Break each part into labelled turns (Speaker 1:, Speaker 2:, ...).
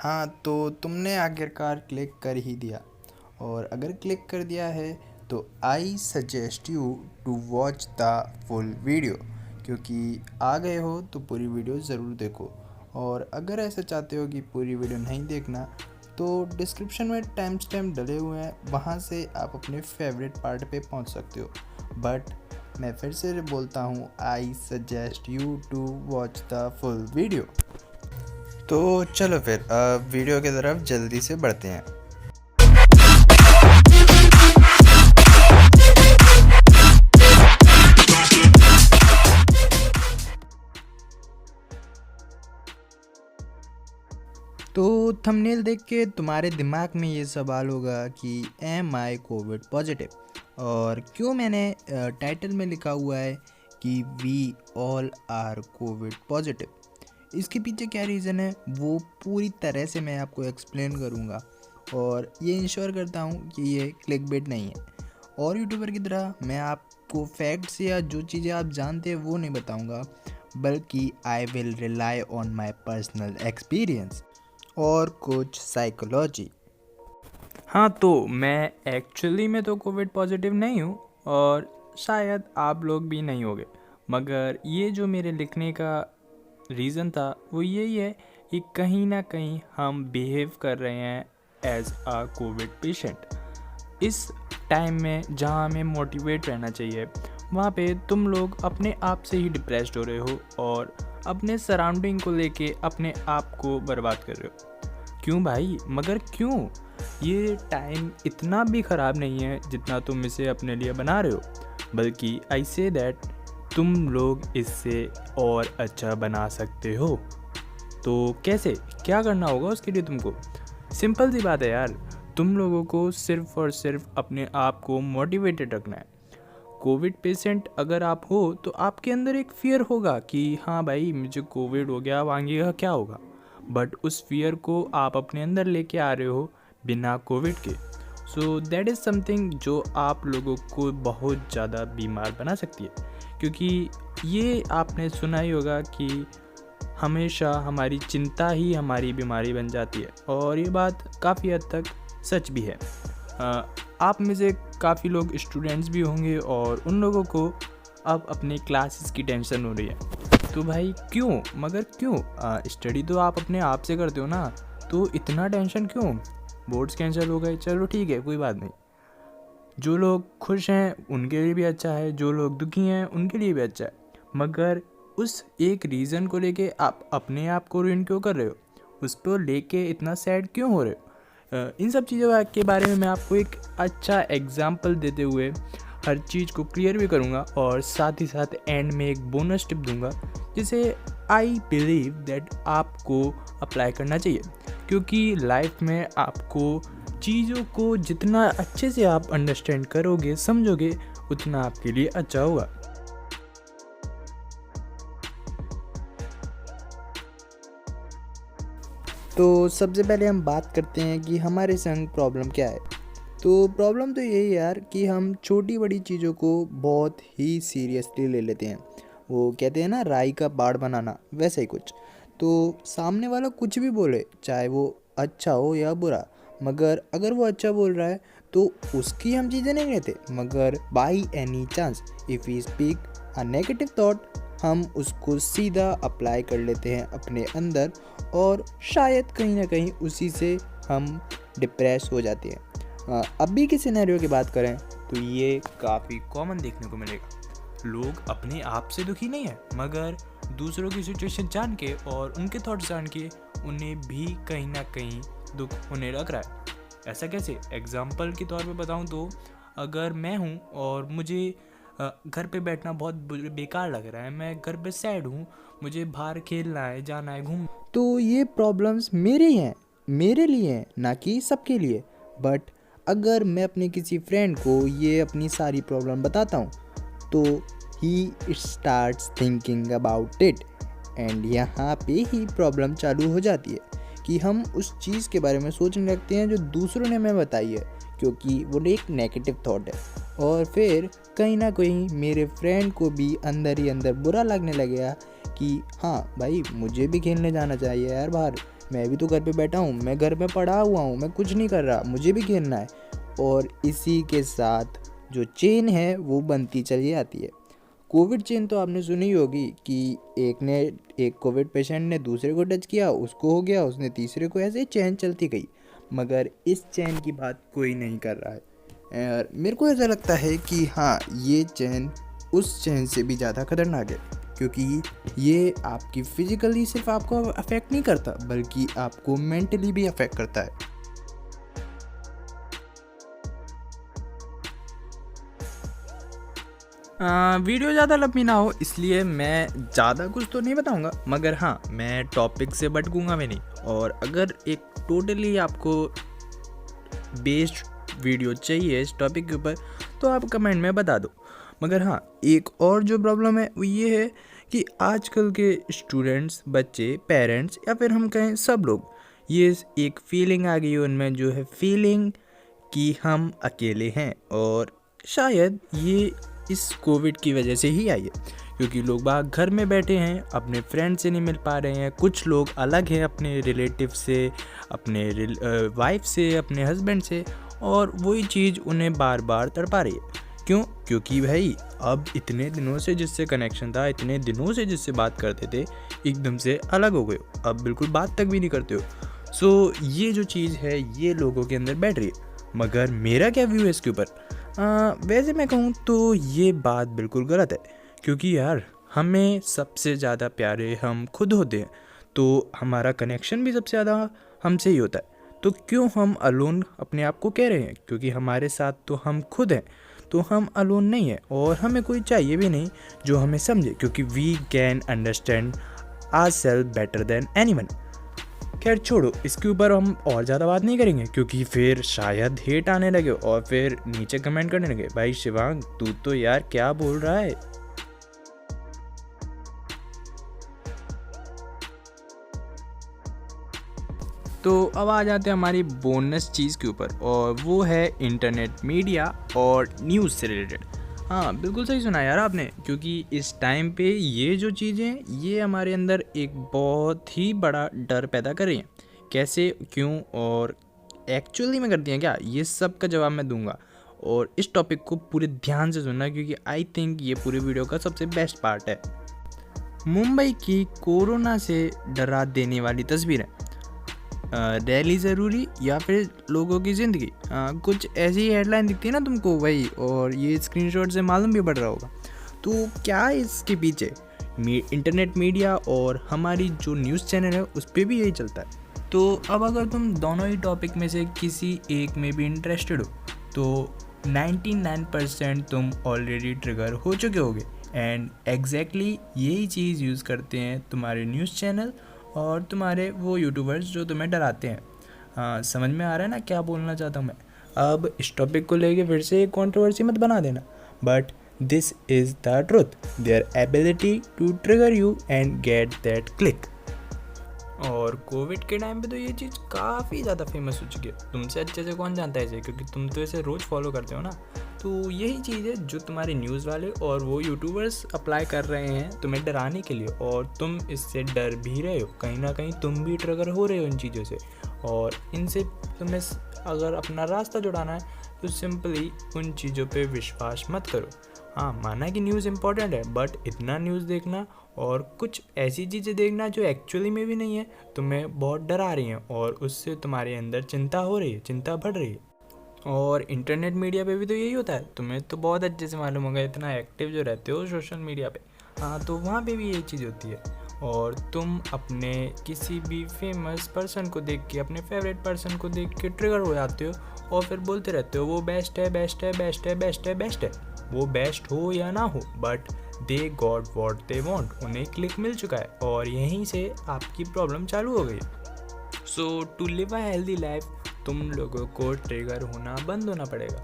Speaker 1: हाँ, तो तुमने आखिरकार क्लिक कर ही दिया। और अगर क्लिक कर दिया है तो I suggest you to watch the full video, क्योंकि आ गए हो तो पूरी वीडियो ज़रूर देखो। और अगर ऐसा चाहते हो कि पूरी वीडियो नहीं देखना तो डिस्क्रिप्शन में टाइम स्टैम्प डले हुए हैं, वहाँ से आप अपने फेवरेट पार्ट पे पहुँच सकते हो। बट मैं फिर से बोलता हूँ, I suggest you to watch the full video. तो चलो फिर वीडियो की तरफ जल्दी से बढ़ते हैं। तो थंबनेल देख के तुम्हारे दिमाग में ये सवाल होगा कि एम आई कोविड पॉजिटिव, और क्यों मैंने टाइटल में लिखा हुआ है कि we all are covid positive. इसके पीछे क्या रीज़न है वो पूरी तरह से मैं आपको एक्सप्लेन करूँगा, और ये इंश्योर करता हूँ कि ये क्लिकबेट नहीं है। और यूट्यूबर की तरह मैं आपको फैक्ट्स या जो चीज़ें आप जानते हैं वो नहीं बताऊँगा, बल्कि I will rely on my personal experience और कुछ साइकोलॉजी।
Speaker 2: हाँ, तो मैं एक्चुअली में तो कोविड पॉजिटिव नहीं हूँ और शायद आप लोग भी नहीं होंगे, मगर ये जो मेरे लिखने का रीज़न था वो यही है कि कहीं ना कहीं हम बिहेव कर रहे हैं एज आ कोविड पेशेंट। इस टाइम में जहाँ हमें मोटिवेट रहना चाहिए, वहाँ पे तुम लोग अपने आप से ही डिप्रेस्ड हो रहे हो और अपने सराउंडिंग को लेके अपने आप को बर्बाद कर रहे हो। क्यों भाई, मगर क्यों? ये टाइम इतना भी ख़राब नहीं है जितना तुम इसे अपने लिए बना रहे हो, बल्कि आई से दैट तुम लोग इससे और अच्छा बना सकते हो। तो कैसे, क्या करना होगा उसके लिए? तुमको सिंपल सी बात है यार, तुम लोगों को सिर्फ और सिर्फ अपने आप को मोटिवेटेड रखना है। कोविड पेशेंट अगर आप हो तो आपके अंदर एक फियर होगा कि हाँ भाई मुझे कोविड हो गया, अब आगे का क्या होगा। बट उस फियर को आप अपने अंदर लेके आ रहे हो बिना कोविड के। सो दैट इज़ समथिंग जो आप लोगों को बहुत ज़्यादा बीमार बना सकती है, क्योंकि ये आपने सुना ही होगा कि हमेशा हमारी चिंता ही हमारी बीमारी बन जाती है, और ये बात काफ़ी हद तक सच भी है। आप में से काफ़ी लोग स्टूडेंट्स भी होंगे और उन लोगों को अब अपने क्लासेस की टेंशन हो रही है। तो भाई क्यों, मगर क्यों? स्टडी तो आप अपने आप से करते हो ना, तो इतना टेंशन क्यों? बोर्ड्स कैंसिल हो गए, चलो ठीक है, कोई बात नहीं। जो लोग खुश हैं उनके लिए भी अच्छा है, जो लोग दुखी हैं उनके लिए भी अच्छा है, मगर उस एक रीज़न को लेके आप अपने आप को रुइन क्यों कर रहे हो? उस पर लेके इतना सैड क्यों हो रहे हो? इन सब चीज़ों के बारे में मैं आपको एक अच्छा एग्जाम्पल देते हुए हर चीज़ को क्लियर भी करूँगा, और साथ ही साथ एंड में एक बोनस टिप दूँगा जिसे आई बिलीव दैट आपको अप्लाई करना चाहिए। क्योंकि लाइफ में आपको चीज़ों को जितना अच्छे से आप अंडरस्टैंड करोगे, समझोगे, उतना आपके लिए अच्छा होगा।
Speaker 1: तो सबसे पहले हम बात करते हैं कि हमारे संग प्रॉब्लम क्या है। तो प्रॉब्लम तो यही है यार कि हम छोटी बड़ी चीज़ों को बहुत ही सीरियसली ले लेते हैं। वो कहते हैं ना, राई का बाड़ बनाना, वैसा ही कुछ। तो सामने वाला कुछ भी बोले, चाहे वो अच्छा हो या बुरा, मगर अगर वो अच्छा बोल रहा है तो उसकी हम चीज़ें नहीं लेते। मगर by any chance if we speak a negative thought, हम उसको सीधा अप्लाई कर लेते हैं अपने अंदर, और शायद कहीं ना कहीं उसी से हम डिप्रेस हो जाते हैं। अभी की सिनेरियो की बात करें तो ये काफ़ी कॉमन देखने को मिलेगा।
Speaker 2: लोग अपने आप से दुखी नहीं है, मगर दूसरों की सिचुएशन जान के और उनके थॉट्स जान के उन्हें भी कहीं ना कहीं दुख होने लग रहा है। ऐसा कैसे? एग्जाम्पल के तौर पे बताऊं तो अगर मैं हूं और मुझे घर पे बैठना बहुत बेकार लग रहा है, मैं घर पे सैड हूं, मुझे बाहर खेलना है, जाना है, घूम,
Speaker 1: तो ये प्रॉब्लम्स मेरे ही हैं, मेरे लिए हैं, ना कि सबके लिए। बट अगर मैं अपने किसी फ्रेंड को ये अपनी सारी प्रॉब्लम बताता हूँ तो he starts thinking about it, and यहाँ पे ही प्रॉब्लम चालू हो जाती है कि हम उस चीज़ के बारे में सोचने लगते हैं जो दूसरों ने हमें बताई है, क्योंकि वो एक नेगेटिव थॉट है। और फिर कहीं ना कहीं मेरे फ्रेंड को भी अंदर ही अंदर बुरा लगने लगेगा कि हाँ भाई, मुझे भी खेलने जाना चाहिए यार बाहर, मैं भी तो घर पे बैठा हूँ, मैं घर में पड़ा हुआ हूँ, मैं कुछ नहीं कर रहा, मुझे भी खेलना है। और इसी के साथ जो चेन है वो बनती चली जाती है। कोविड चेन तो आपने सुनी होगी कि एक कोविड पेशेंट ने दूसरे को टच किया, उसको हो गया, उसने तीसरे को, ऐसे चेन चलती गई। मगर इस चेन की बात कोई नहीं कर रहा है। और मेरे को ऐसा लगता है कि हाँ, ये चेन उस चेन से भी ज़्यादा खतरनाक है, क्योंकि ये आपकी फिजिकली सिर्फ आपको अफेक्ट नहीं करता, बल्कि आपको मेंटली भी अफेक्ट करता है।
Speaker 2: वीडियो ज़्यादा लंबी ना हो इसलिए मैं ज़्यादा कुछ तो नहीं बताऊंगा, मगर हाँ, मैं टॉपिक से भटकूंगा भी नहीं। और अगर एक टोटली आपको बेस्ड वीडियो चाहिए इस टॉपिक के ऊपर तो आप कमेंट में बता दो। मगर हाँ, एक और जो प्रॉब्लम है वो ये है कि आजकल के स्टूडेंट्स, बच्चे, पेरेंट्स या फिर हम कहें सब लोग, ये एक फीलिंग आ गई है उनमें, जो है फीलिंग कि हम अकेले हैं। और शायद ये इस कोविड की वजह से ही आई है, क्योंकि लोग बाग घर में बैठे हैं, अपने फ्रेंड से नहीं मिल पा रहे हैं, कुछ लोग अलग हैं अपने रिलेटिव से, अपने वाइफ से, अपने हस्बैंड से, और वही चीज़ उन्हें बार बार तड़पा रही है। क्यों? क्योंकि भाई अब इतने दिनों से जिससे कनेक्शन था, इतने दिनों से जिससे बात करते थे, एकदम से अलग हो गए हो, अब बिल्कुल बात तक भी नहीं करते हो। सो ये जो चीज़ है ये लोगों के अंदर बैठ रही है। मगर मेरा क्या व्यू है इसके ऊपर? वैसे मैं कहूँ तो ये बात बिल्कुल गलत है, क्योंकि यार हमें सबसे ज़्यादा प्यारे हम खुद होते हैं, तो हमारा कनेक्शन भी सबसे ज़्यादा हमसे ही होता है। तो क्यों हम अलोन अपने आप को कह रहे हैं? क्योंकि हमारे साथ तो हम खुद हैं, तो हम अलोन नहीं हैं, और हमें कोई चाहिए भी नहीं जो हमें समझे, क्योंकि we can understand our self better than anyone. खैर छोड़ो, इसके ऊपर हम और ज़्यादा बात नहीं करेंगे, क्योंकि फिर शायद हेट आने लगे और फिर नीचे कमेंट करने लगे, भाई शिवांग तू तो यार क्या बोल रहा है। तो अब आ जाते हैं हमारी बोनस चीज़ के ऊपर, और वो है इंटरनेट मीडिया और न्यूज़ से रिलेटेड। हाँ, बिल्कुल सही सुना यार आपने, क्योंकि इस टाइम पे ये जो चीज़ें ये हमारे अंदर एक बहुत ही बड़ा डर पैदा कर रही हैं। कैसे, क्यों और एक्चुअली में करती हैं क्या, ये सब का जवाब मैं दूंगा। और इस टॉपिक को पूरे ध्यान से सुनना, क्योंकि आई थिंक ये पूरे वीडियो का सबसे बेस्ट पार्ट है। मुंबई की कोरोना से डरा देने वाली तस्वीरें, रैली ज़रूरी या फिर लोगों की ज़िंदगी, कुछ ऐसी हेडलाइन दिखती है ना तुमको वही, और ये स्क्रीनशॉट से मालूम भी पड़ रहा होगा। तो क्या इसके पीछे इंटरनेट मीडिया और हमारी जो न्यूज़ चैनल है उस पर भी यही चलता है। तो अब अगर तुम दोनों ही टॉपिक में से किसी एक में भी इंटरेस्टेड हो तो 99% तुम ऑलरेडी ट्रिगर हो चुके होगे। एंड एग्जैक्टली यही चीज़ यूज़ करते हैं तुम्हारे न्यूज़ चैनल और तुम्हारे वो यूट्यूबर्स जो तुम्हें डराते हैं। हाँ, समझ में आ रहा है ना क्या बोलना चाहता हूँ मैं? अब इस टॉपिक को लेके फिर से एक कंट्रोवर्सी मत बना देना, but this is the truth, their ability to trigger you and get that click. और कोविड के टाइम पे तो ये चीज़ काफ़ी ज़्यादा फेमस हो चुकी है। तुमसे अच्छे से कौन जानता है इसे, क्योंकि तुम तो इसे रोज़ फॉलो करते हो ना। तो यही चीज़ है जो तुम्हारे न्यूज़ वाले और वो यूट्यूबर्स अप्लाई कर रहे हैं तुम्हें डराने के लिए, और तुम इससे डर भी रहे हो। कहीं ना कहीं तुम भी ट्रिगर हो रहे हो इन चीज़ों से, और इनसे तुम्हें अगर अपना रास्ता जुड़ाना है तो सिंपली उन चीज़ों पे विश्वास मत करो। हाँ, माना कि न्यूज़ इंपॉर्टेंट है, बट इतना न्यूज़ देखना और कुछ ऐसी चीज़ें देखना जो एक्चुअली में भी नहीं है, तुम्हें बहुत डरा रही हैं और उससे तुम्हारे अंदर चिंता हो रही है, चिंता बढ़ रही है। और इंटरनेट मीडिया पे भी तो यही होता है, तुम्हें तो बहुत अच्छे से मालूम होगा, इतना एक्टिव जो रहते हो सोशल मीडिया पे। हाँ, तो वहाँ पे भी यही चीज़ होती है, और तुम अपने किसी भी फेमस पर्सन को देख के, अपने फेवरेट पर्सन को देख के ट्रिगर हो जाते हो और फिर बोलते रहते हो वो बेस्ट है, बेस्ट है, बेस्ट है, बेस्ट है, बेस्ट है। वो बेस्ट हो या ना हो, but they got what they want, उन्हें क्लिक मिल चुका है और यहीं से आपकी प्रॉब्लम चालू हो गई। So to live a healthy life तुम लोगों को ट्रिगर होना बंद होना पड़ेगा,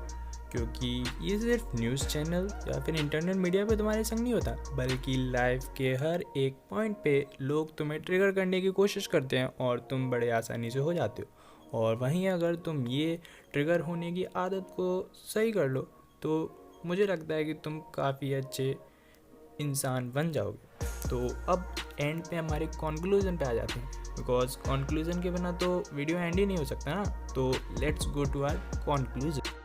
Speaker 2: क्योंकि ये सिर्फ न्यूज़ चैनल या फिर इंटरनेट मीडिया पे तुम्हारे संग नहीं होता, बल्कि लाइफ के हर एक पॉइंट पे लोग तुम्हें ट्रिगर करने की कोशिश करते हैं और तुम बड़े आसानी से हो जाते हो। और वहीं अगर तुम ये ट्रिगर होने की आदत को सही कर लो तो मुझे लगता है कि तुम काफ़ी अच्छे इंसान बन जाओगे। तो अब एंड पे हमारे कंक्लूजन पे आ जाते हैं, बिकॉज कंक्लूजन के बिना तो वीडियो एंड ही नहीं हो सकता ना। तो let's go to our conclusion.